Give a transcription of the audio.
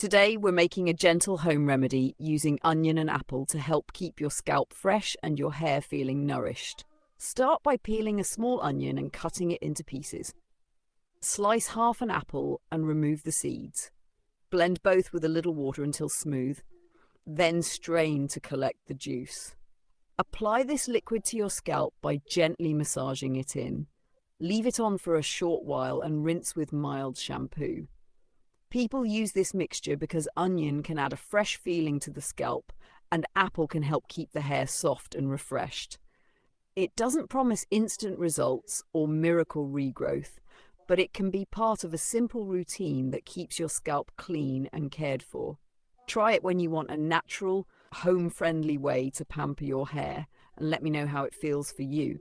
Today, we're making a gentle home remedy using onion and apple to help keep your scalp fresh and your hair feeling nourished. Start by peeling a small onion and cutting it into pieces. Slice half an apple and remove the seeds. Blend both with a little water until smooth, then strain to collect the juice. Apply this liquid to your scalp by gently massaging it in. Leave it on for a short while and rinse with mild shampoo. People use this mixture because onion can add a fresh feeling to the scalp and apple can help keep the hair soft and refreshed. It doesn't promise instant results or miracle regrowth, but it can be part of a simple routine that keeps your scalp clean and cared for. Try it when you want a natural, home-friendly way to pamper your hair and let me know how it feels for you.